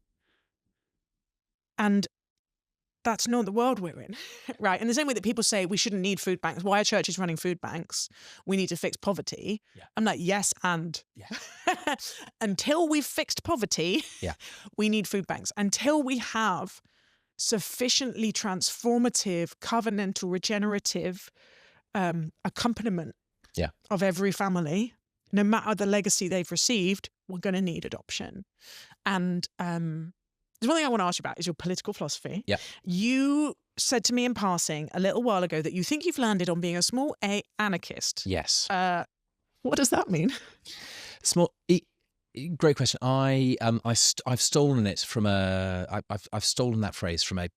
And that's not the world we're in, right? In the same way that people say we shouldn't need food banks. Why are churches running food banks? We need to fix poverty. Yeah. I'm like, yes, and. Yeah. Until we've fixed poverty, we need food banks. Until we have sufficiently transformative, covenantal, regenerative accompaniment of every family, no matter the legacy they've received, we're going to need adoption. And there's one thing I want to ask you about is your political philosophy. Yeah. You said to me in passing a little while ago that you think you've landed on being a small A anarchist.
Yes.
What does that mean?
Great question. I've stolen it from I've stolen that phrase from a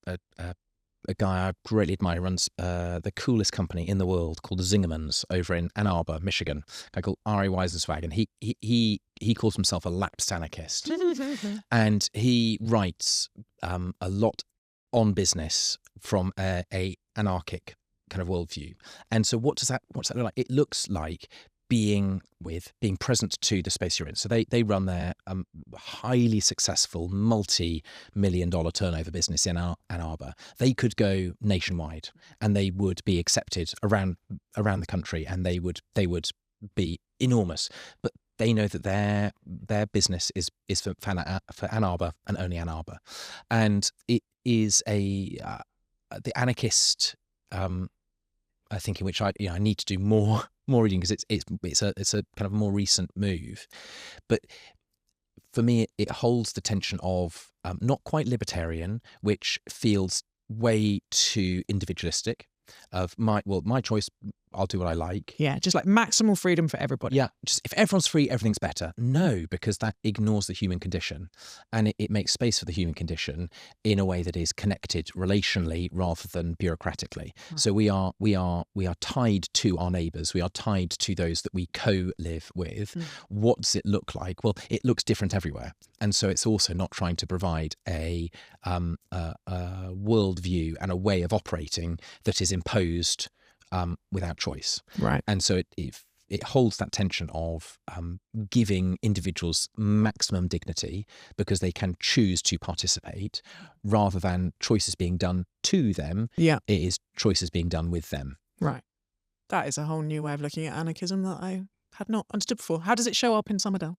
guy I greatly admire, runs the coolest company in the world called the Zingermans over in Ann Arbor, Michigan. A guy called Ari Weisenswag, and he calls himself a lapsed anarchist, and he writes a lot on business from a anarchic kind of worldview. And so, what's that look like? It looks like being present to the space you're in. So they run their highly successful multi-million-dollar turnover business in Ann Arbor. They could go nationwide and they would be accepted around the country, and they would be enormous. But they know that their business is for Ann Arbor and only Ann Arbor, and it is the anarchist. I think in which I need to do more reading, because it's a kind of more recent move, but for me it holds the tension of not quite libertarian, which feels way too individualistic, of my choice, I'll do what I like.
Yeah, just like maximal freedom for everybody.
Yeah, just if everyone's free, everything's better. No, because that ignores the human condition, and it makes space for the human condition in a way that is connected relationally rather than bureaucratically. So we are tied to our neighbours. We are tied to those that we co-live with. What does it look like? Well, it looks different everywhere, and so it's also not trying to provide a worldview and a way of operating that is imposed without choice.
Right.
And so it holds that tension of giving individuals maximum dignity because they can choose to participate, rather than choices being done to them. Yeah. It is choices being done with them.
Right. That is a whole new way of looking at anarchism that I had not understood before. How does it show up in Summerdown?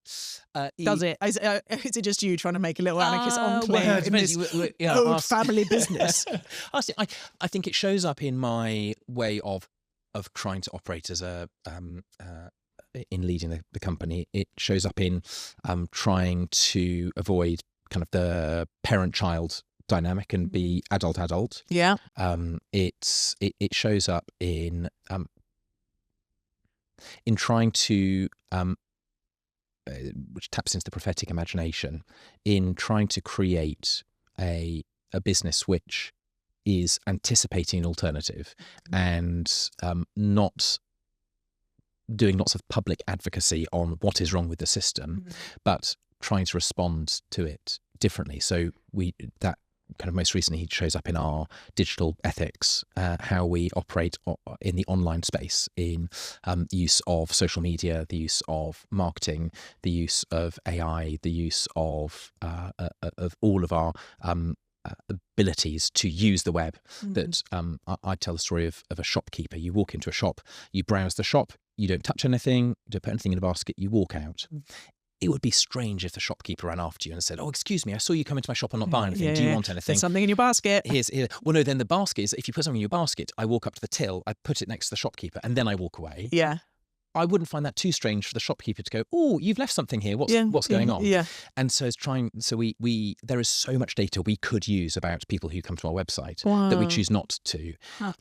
Does it? Is it just you trying to make a little anarchist enclave in this old family business?
Honestly, I think it shows up in my way of trying to operate as in leading the company. It shows up in trying to avoid kind of the parent-child dynamic and be adult.
Yeah.
It shows up in trying to, which taps into the prophetic imagination, in trying to create a business which is anticipating an alternative and not doing lots of public advocacy on what is wrong with the system, but trying to respond to it differently. So that kind of most recently, he shows up in our digital ethics, how we operate in the online space, in use of social media, the use of marketing, the use of AI, the use of all of our abilities to use the web. That I tell the story of a shopkeeper. You walk into a shop, you browse the shop, you don't touch anything, you don't put anything in a basket, you walk out. It would be strange if the shopkeeper ran after you and said, "Oh, excuse me, I saw you come into my shop and not buy anything. Do you want anything?
There's something in your basket."
Well, no, then the basket is, if you put something in your basket, I walk up to the till, I put it next to the shopkeeper, and then I walk away.
Yeah.
I wouldn't find that too strange for the shopkeeper to go, "Oh, you've left something here. What's going on?"
Yeah.
And so we there is so much data we could use about people who come to our website that we choose not to.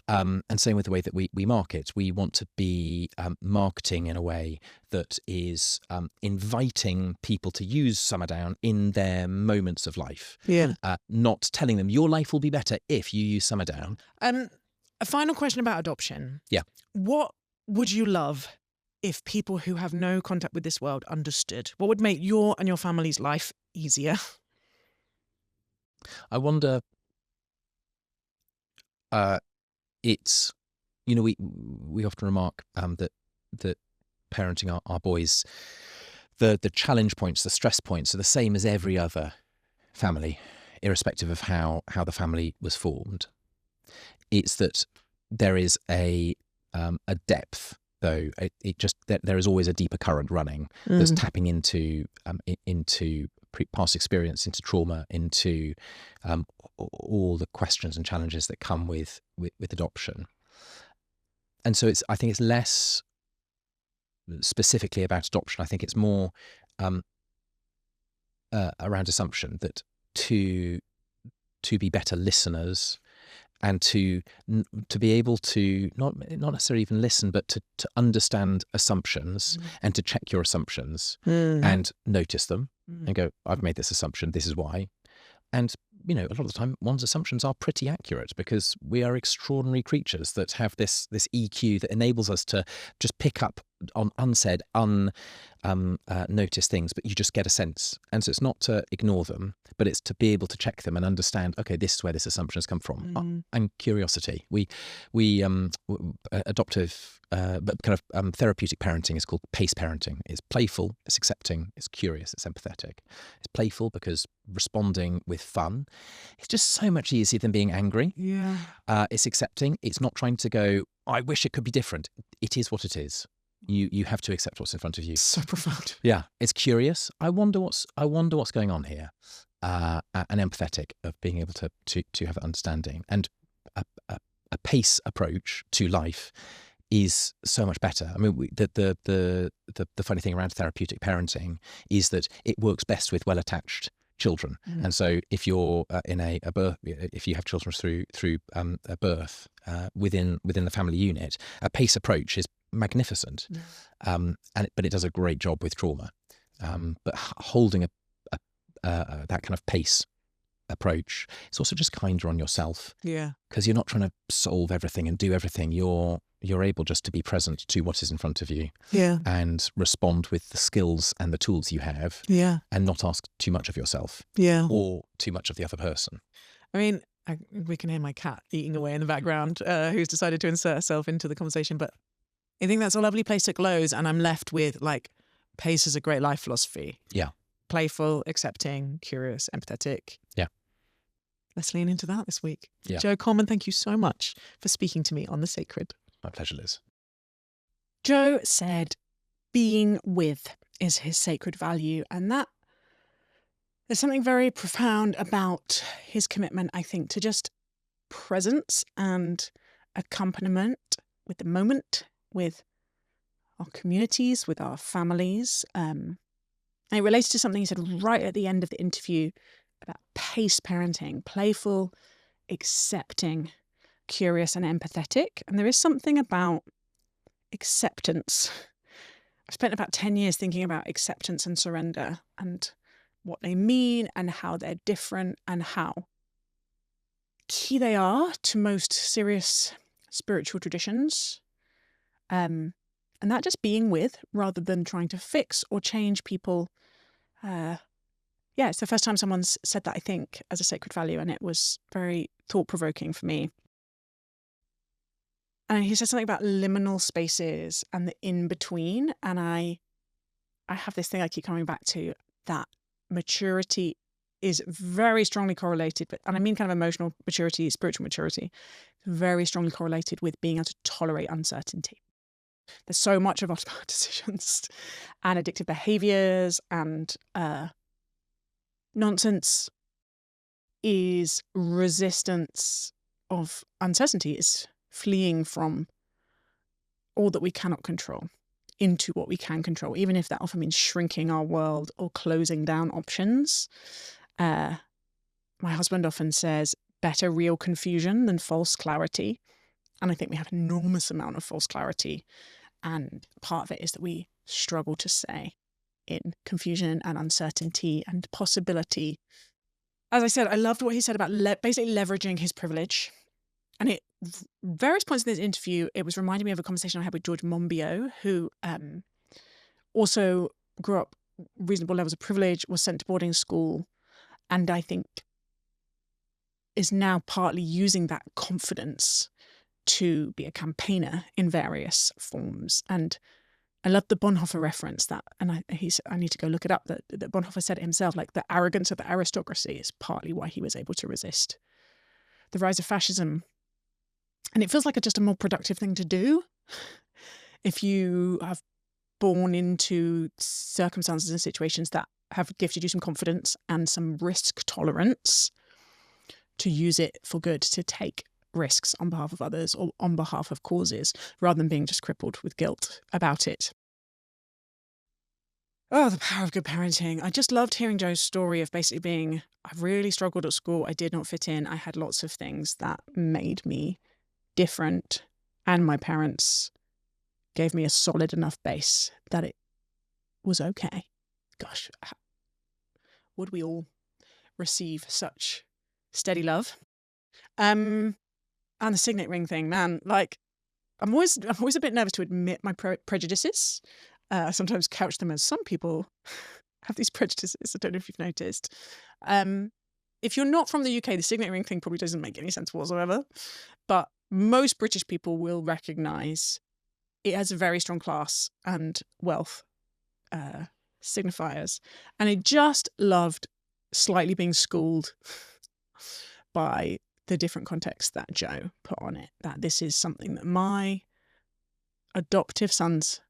And same with the way that we market. We want to be marketing in a way that is inviting people to use Summerdown in their moments of life.
Yeah.
Not telling them your life will be better if you use Summerdown.
A final question about adoption.
Yeah.
What would you love if people who have no contact with this world understood? What would make your and your family's life easier?
I wonder, it's, we often remark that parenting our boys, the challenge points, the stress points are the same as every other family, irrespective of how the family was formed. It's that there is a depth, though. There is always a deeper current running that's tapping into past experience, into trauma, into all the questions and challenges that come with adoption. And so I think it's less specifically about adoption. I think it's more around assumption that to be better listeners, and to be able to not necessarily even listen, but to understand assumptions and to check your assumptions and notice them and go, "I've made this assumption, this is why." And, a lot of the time one's assumptions are pretty accurate, because we are extraordinary creatures that have this EQ that enables us to just pick up on unsaid, unnoticed things, but you just get a sense. And so it's not to ignore them, but it's to be able to check them and understand, okay, this is where this assumption has come from. And curiosity. We adoptive, but kind of therapeutic parenting is called pace parenting. It's playful, it's accepting, it's curious, it's empathetic. It's playful because responding with fun, it's just so much easier than being angry.
Yeah.
It's accepting. It's not trying to go, "I wish it could be different." It is what it is. You have to accept what's in front of you.
So profound.
Yeah, it's curious. I wonder what's going on here, and empathetic, of being able to have that understanding. And a pace approach to life is so much better. I mean, the funny thing around therapeutic parenting is that it works best with well-attached children. And so if you're in a birth, if you have children through a birth within the family unit, a pace approach is magnificent, but it does a great job with trauma. But holding that kind of pace approach, it's also just kinder on yourself.
Yeah,
because you're not trying to solve everything and do everything. You're able just to be present to what is in front of you.
Yeah,
and respond with the skills and the tools you have.
Yeah,
and not ask too much of yourself.
Yeah,
or too much of the other person.
I mean, we can hear my cat eating away in the background, who's decided to insert herself into the conversation. But I think that's a lovely place to close, and I'm left with, like, pace is a great life philosophy.
Yeah.
Playful, accepting, curious, empathetic.
Yeah.
Let's lean into that this week.
Yeah.
Jo Colman, thank you so much for speaking to me on The Sacred.
My pleasure, Liz.
Jo said being with is his sacred value, and that there's something very profound about his commitment, I think, to just presence and accompaniment with the moment, with our communities, with our families. And it relates to something he said right at the end of the interview about pace parenting, playful, accepting, curious and empathetic. And there is something about acceptance. I've spent about 10 years thinking about acceptance and surrender and what they mean and how they're different and how key they are to most serious spiritual traditions. And and that just being with rather than trying to fix or change people. It's the first time someone's said that, I think, as a sacred value, and it was very thought-provoking for me. And he said something about liminal spaces and the in-between, and I have this thing I keep coming back to, that maturity is very strongly correlated, and I mean kind of emotional maturity, spiritual maturity, very strongly correlated with being able to tolerate uncertainty. There's so much of our decisions and addictive behaviors and nonsense is resistance of uncertainty, is fleeing from all that we cannot control into what we can control, even if that often means shrinking our world or closing down options. My husband often says, better real confusion than false clarity. And I think we have an enormous amount of false clarity. And part of it is that we struggle to say in confusion and uncertainty and possibility. As I said, I loved what he said about basically leveraging his privilege. And at various points in this interview, it was reminding me of a conversation I had with George Monbiot, who also grew up reasonable levels of privilege, was sent to boarding school, and I think is now partly using that confidence to be a campaigner in various forms. And I love the Bonhoeffer reference I need to go look it up, that Bonhoeffer said it himself, like the arrogance of the aristocracy is partly why he was able to resist the rise of fascism. And it feels like just a more productive thing to do if you have born into circumstances and situations that have gifted you some confidence and some risk tolerance, to use it for good, to take risks on behalf of others or on behalf of causes, rather than being just crippled with guilt about it. Oh, the power of good parenting. I just loved hearing Jo's story of basically being, I really struggled at school. I did not fit in. I had lots of things that made me different. And my parents gave me a solid enough base that it was okay. Gosh, would we all receive such steady love? And the signet ring thing, man, like I'm always a bit nervous to admit my prejudices. I sometimes couch them as, some people have these prejudices. I don't know if you've noticed. If you're not from the UK, the signet ring thing probably doesn't make any sense whatsoever. But most British people will recognise it has a very strong class and wealth signifiers. And I just loved slightly being schooled by the different context that Jo put on it, that this is something that my adoptive sons,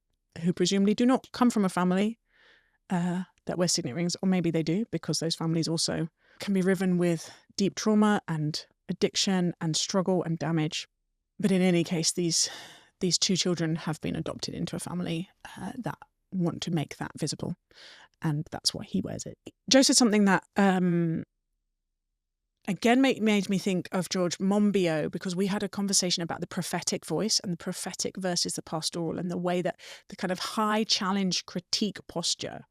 who presumably do not come from a family that wear signet rings, or maybe they do, because those families also can be riven with deep trauma and addiction and struggle and damage. But in any case, these two children have been adopted into a family that want to make that visible, and that's why he wears it. Jo said something that again made me think of George Monbiot, because we had a conversation about the prophetic voice and the prophetic versus the pastoral, and the way that the kind of high challenge critique posture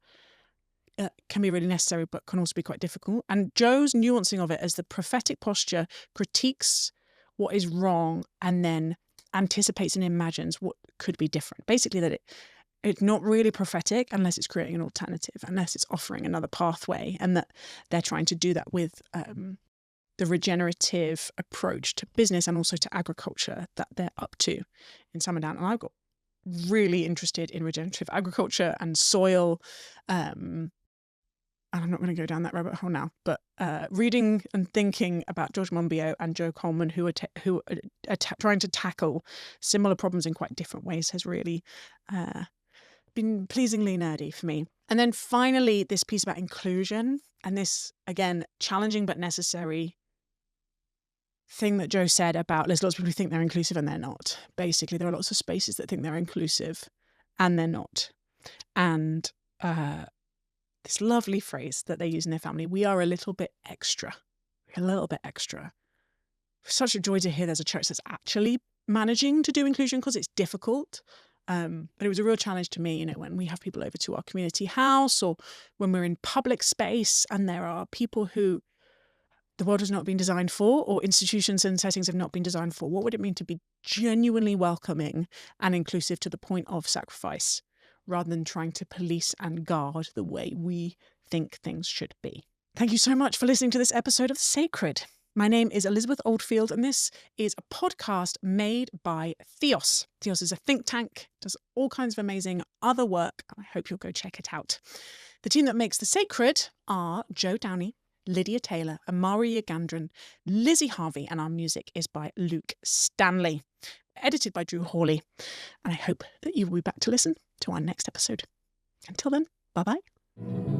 can be really necessary, but can also be quite difficult. And Jo's nuancing of it as the prophetic posture critiques what is wrong and then anticipates and imagines what could be different. Basically, that it's not really prophetic unless it's creating an alternative, unless it's offering another pathway, and that they're trying to do that with the regenerative approach to business and also to agriculture that they're up to in Summerdown. And I've got really interested in regenerative agriculture and soil. And I'm not going to go down that rabbit hole now, but reading and thinking about George Monbiot and Jo Colman, who are trying to tackle similar problems in quite different ways, has really been pleasingly nerdy for me. And then finally, this piece about inclusion, and this, again, challenging but necessary thing that Jo said about there's lots of people who think they're inclusive and they're not. Basically, there are lots of spaces that think they're inclusive and they're not. And this lovely phrase that they use in their family, we are a little bit extra. We're a little bit extra. It's such a joy to hear there's a church that's actually managing to do inclusion, because it's difficult. But it was a real challenge to me, when we have people over to our community house or when we're in public space and there are people who the world has not been designed for, or institutions and settings have not been designed for? What would it mean to be genuinely welcoming and inclusive to the point of sacrifice, rather than trying to police and guard the way we think things should be? Thank you so much for listening to this episode of Sacred. My name is Elizabeth Oldfield, and this is a podcast made by Theos. Theos is a think tank, does all kinds of amazing other work, and I hope you'll go check it out. The team that makes The Sacred are Joe Downey, Lydia Taylor, Amari Yagandran, Lizzie Harvey, and our music is by Luke Stanley. Edited by Drew Hawley. And I hope that you will be back to listen to our next episode. Until then, bye-bye.